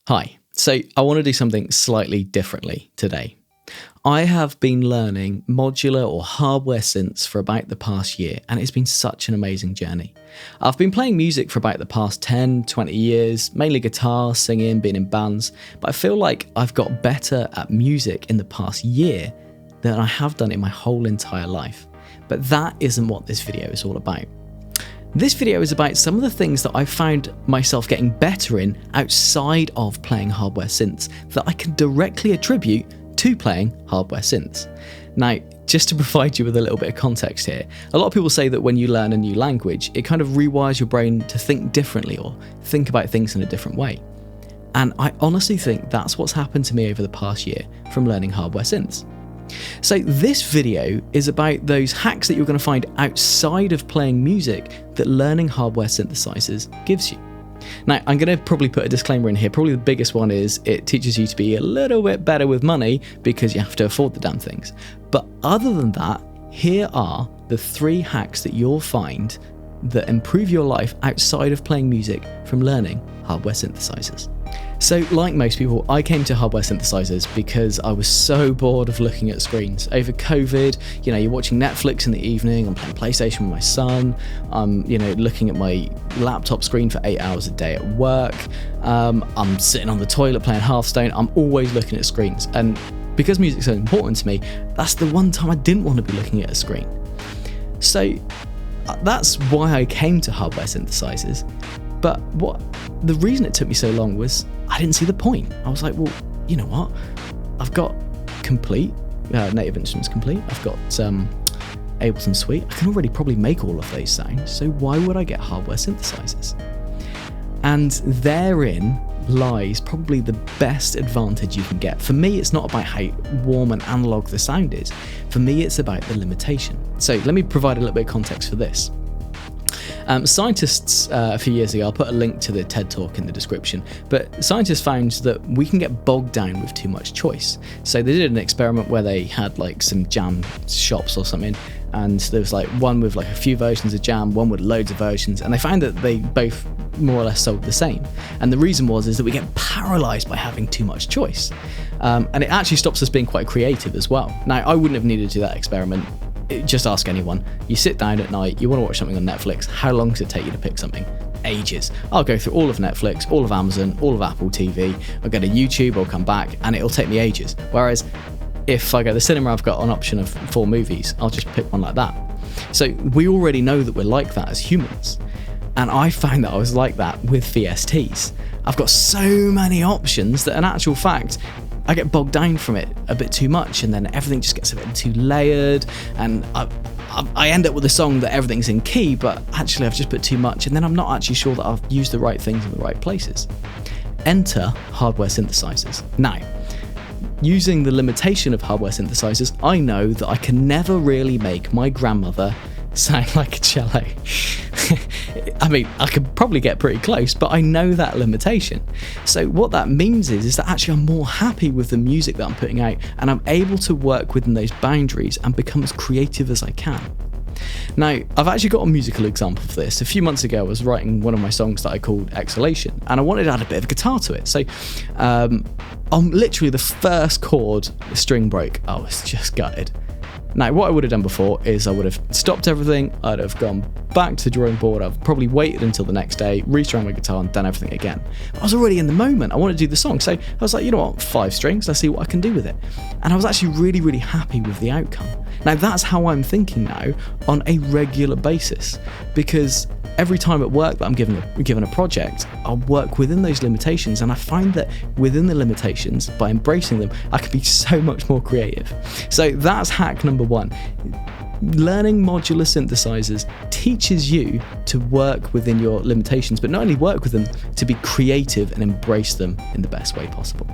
Hi, so I want to do something slightly differently today. I have been learning modular or hardware synths for about the past year, and it's been such an amazing journey. I've been playing music for about the past 10, 20 years, mainly guitar, singing, being in bands, but I feel like I've got better at music in the past year than I have done in my whole entire life. But that isn't what this video is all about. This video is about some of the things that I found myself getting better in outside of playing hardware synths that I can directly attribute to playing hardware synths. Now, just to provide you with a little bit of context here, a lot of people say that when you learn a new language, it kind of rewires your brain to think differently or think about things in a different way. And I honestly think that's what's happened to me over the past year from learning hardware synths. So this video is about those hacks that you're going to find outside of playing music that learning hardware synthesizers gives you. Now, I'm going to probably put a disclaimer in here. Probably the biggest one is it teaches you to be a little bit better with money because you have to afford the damn things. But other than that, here are the 3 hacks that you'll find that improve your life outside of playing music from learning hardware synthesizers. So, like most people, I came to hardware synthesizers because I was so bored of looking at screens. Over COVID, you're watching Netflix in the evening, I'm playing PlayStation with my son, I'm, looking at my laptop screen for 8 hours a day at work, I'm sitting on the toilet playing Hearthstone, I'm always looking at screens. And because music's so important to me, that's the one time I didn't want to be looking at a screen. So, that's why I came to hardware synthesizers. But the reason it took me so long was I didn't see the point. I was like, well, you know what? I've got Complete, Native Instruments Complete. I've got Ableton Suite. I can already probably make all of those sounds. So why would I get hardware synthesizers? And therein lies probably the best advantage you can get. For me, it's not about how warm and analog the sound is. For me, it's about the limitation. So let me provide a little bit of context for this. Scientists, a few years ago, I'll put a link to the TED Talk in the description, but scientists found that we can get bogged down with too much choice. So they did an experiment where they had some jam shops or something, and there was one with a few versions of jam, one with loads of versions, and they found that they both more or less sold the same. And the reason is that we get paralyzed by having too much choice. And it actually stops us being quite creative as well. Now, I wouldn't have needed to do that experiment. Just ask anyone. You sit down at night, you want to watch something on Netflix, how long does it take you to pick something? Ages. I'll go through all of Netflix, all of Amazon, all of Apple TV, I'll go to YouTube, I'll come back, and it'll take me ages. Whereas if I go to the cinema, I've got an option of 4 movies, I'll just pick one like that. So we already know that we're like that as humans. And I found that I was like that with VSTs. I've got so many options that in actual fact, I get bogged down from it a bit too much, and then everything just gets a bit too layered, and I end up with a song that everything's in key, but actually I've just put too much, and then I'm not actually sure that I've used the right things in the right places. Enter hardware synthesizers. Now, using the limitation of hardware synthesizers, I know that I can never really make my grandmother sound like a cello. I mean, I could probably get pretty close, but I know that limitation. So what that means is that actually I'm more happy with the music that I'm putting out, and I'm able to work within those boundaries and become as creative as I can. Now, I've actually got a musical example for this. A few months ago, I was writing one of my songs that I called Exhalation, and I wanted to add a bit of guitar to it. So on literally the first chord, the string broke. I was just gutted. Now, what I would have done before is I would have stopped everything, I'd have gone back to the drawing board, I've probably waited until the next day, restrung my guitar and done everything again. But I was already in the moment, I wanted to do the song, so I was like, you know what, 5 strings, let's see what I can do with it. And I was actually really, really happy with the outcome. Now, that's how I'm thinking now on a regular basis, because every time at work that I'm given a project, I'll work within those limitations, and I find that within the limitations, by embracing them, I can be so much more creative. So that's hack number 1. Learning modular synthesizers teaches you to work within your limitations, but not only work with them, to be creative and embrace them in the best way possible.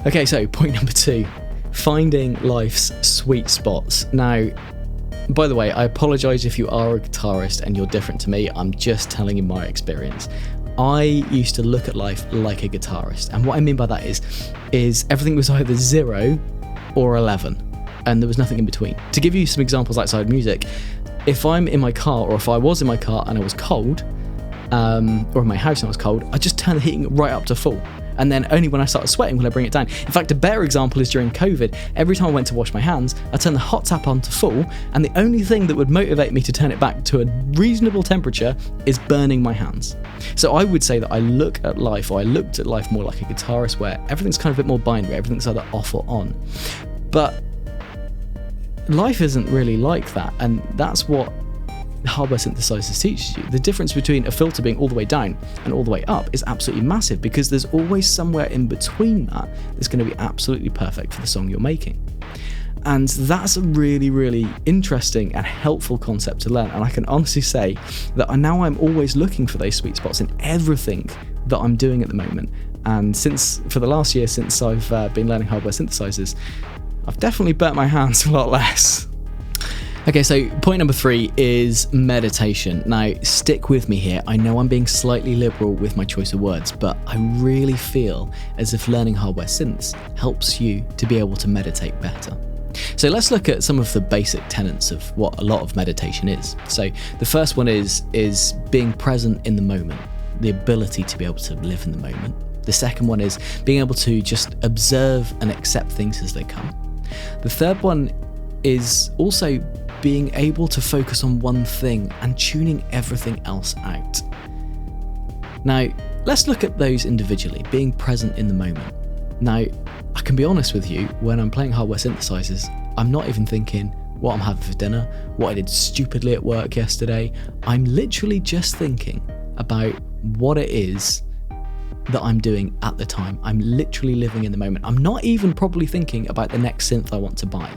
Okay, so point number 2, finding life's sweet spots. Now, by the way, I apologise if you are a guitarist and you're different to me. I'm just telling you my experience. I used to look at life like a guitarist, and what I mean by that is everything was either 0 or 11, and there was nothing in between. To give you some examples outside music, if I'm in my car, or if I was in my car and I was cold, or in my house when it was cold, I just turn the heating right up to full. And then only when I started sweating will I bring it down. In fact, a better example is during COVID. Every time I went to wash my hands, I turned the hot tap on to full, and the only thing that would motivate me to turn it back to a reasonable temperature is burning my hands. So I would say that I looked at life more like a guitarist, where everything's kind of a bit more binary, everything's either off or on. But life isn't really like that, and that's what hardware synthesizers teaches you. The difference between a filter being all the way down and all the way up is absolutely massive, because there's always somewhere in between that's going to be absolutely perfect for the song you're making. And that's a really, really interesting and helpful concept to learn. And I can honestly say that now I'm always looking for those sweet spots in everything that I'm doing at the moment. And for the last year, since I've been learning hardware synthesizers, I've definitely burnt my hands a lot less. Okay, so point number 3 is meditation. Now, stick with me here. I know I'm being slightly liberal with my choice of words, but I really feel as if learning hardware synths helps you to be able to meditate better. So let's look at some of the basic tenets of what a lot of meditation is. So the first one is being present in the moment, the ability to be able to live in the moment. The second one is being able to just observe and accept things as they come. The third one is also being able to focus on one thing and tuning everything else out. Now, let's look at those individually, being present in the moment. Now, I can be honest with you, when I'm playing hardware synthesizers, I'm not even thinking what I'm having for dinner, what I did stupidly at work yesterday. I'm literally just thinking about what it is that I'm doing at the time. I'm literally living in the moment. I'm not even probably thinking about the next synth I want to buy.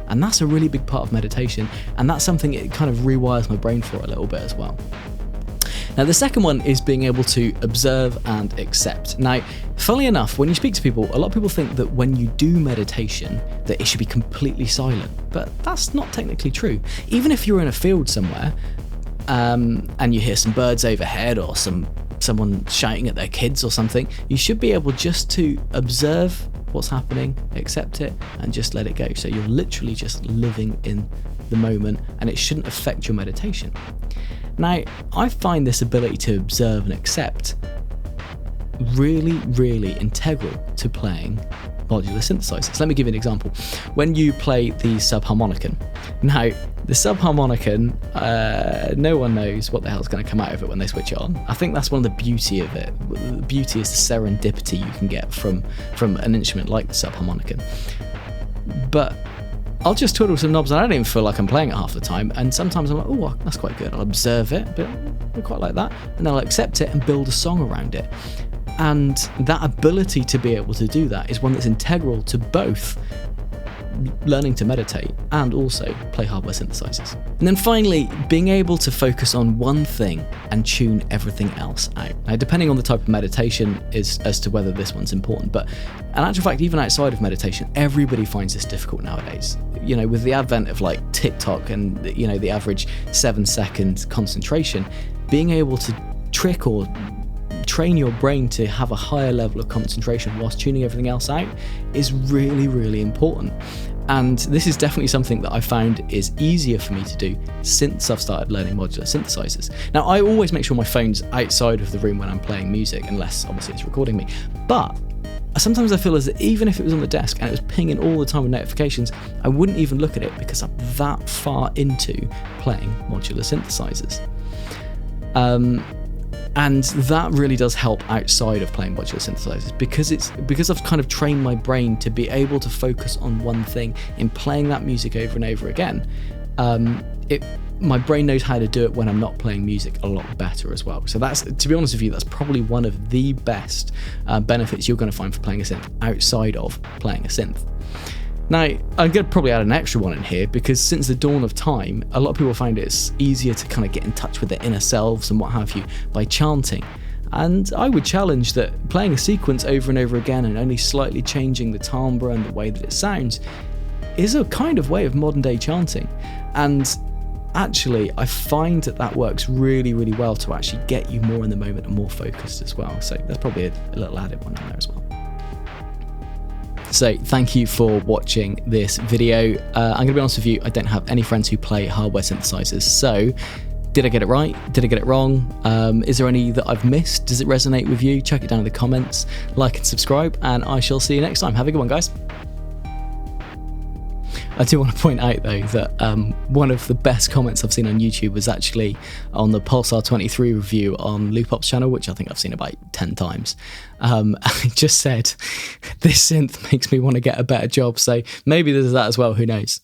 And that's a really big part of meditation, and that's something it kind of rewires my brain for a little bit as well. Now, the second one is being able to observe and accept. Now, funnily enough, when you speak to people, a lot of people think that when you do meditation, that it should be completely silent, but that's not technically true. Even if you're in a field somewhere, and you hear some birds overhead or someone shouting at their kids or something, you should be able just to observe what's happening, accept it, and just let it go. So you're literally just living in the moment, and it shouldn't affect your meditation. Now, I find this ability to observe and accept really, really integral to playing modular synthesizers. Let me give you an example. When you play the subharmonicon, now the subharmonicon, no one knows what the hell's going to come out of it when they switch it on. I think that's one of the beauty of it. The beauty is the serendipity you can get from an instrument like the subharmonicon. But I'll just twiddle some knobs and I don't even feel like I'm playing it half the time, and sometimes I'm like, oh, that's quite good. I'll observe it, but I quite like that, and then I'll accept it and build a song around it. And that ability to be able to do that is one that's integral to both learning to meditate and also play hardware synthesizers. And then finally, being able to focus on one thing and tune everything else out. Now, depending on the type of meditation is as to whether this one's important, but in actual fact, even outside of meditation, everybody finds this difficult nowadays. You know, with the advent of like TikTok and, you know, the average 7-second concentration, being able to trick or train your brain to have a higher level of concentration whilst tuning everything else out is really, really important. And this is definitely something that I found is easier for me to do since I've started learning modular synthesizers. Now, I always make sure my phone's outside of the room when I'm playing music, unless obviously it's recording me. But sometimes I feel as if even if it was on the desk and it was pinging all the time with notifications, I wouldn't even look at it because I'm that far into playing modular synthesizers. And that really does help outside of playing modular synthesizers because I've kind of trained my brain to be able to focus on one thing in playing that music over and over again. My brain knows how to do it when I'm not playing music a lot better as well. So that's, to be honest with you, that's probably one of the best benefits you're going to find for playing a synth outside of playing a synth. Now, I'm going to probably add an extra one in here because since the dawn of time, a lot of people find it's easier to kind of get in touch with their inner selves and what have you by chanting. And I would challenge that playing a sequence over and over again and only slightly changing the timbre and the way that it sounds is a kind of way of modern day chanting. And actually, I find that works really, really well to actually get you more in the moment and more focused as well. So there's probably a little added one in there as well. So thank you for watching this video. I'm going to be honest with you, I don't have any friends who play hardware synthesizers, so Did I get it right? Did I get it wrong? Is there any that I've missed? Does it resonate with you? Chuck it down in the comments, like and subscribe, and I shall see you next time. Have a good one, guys. I do want to point out though that one of the best comments I've seen on YouTube was actually on the Pulsar 23 review on Loopop's channel, which I think I've seen about 10 times. It just said, "This synth makes me want to get a better job." So maybe there's that as well, who knows.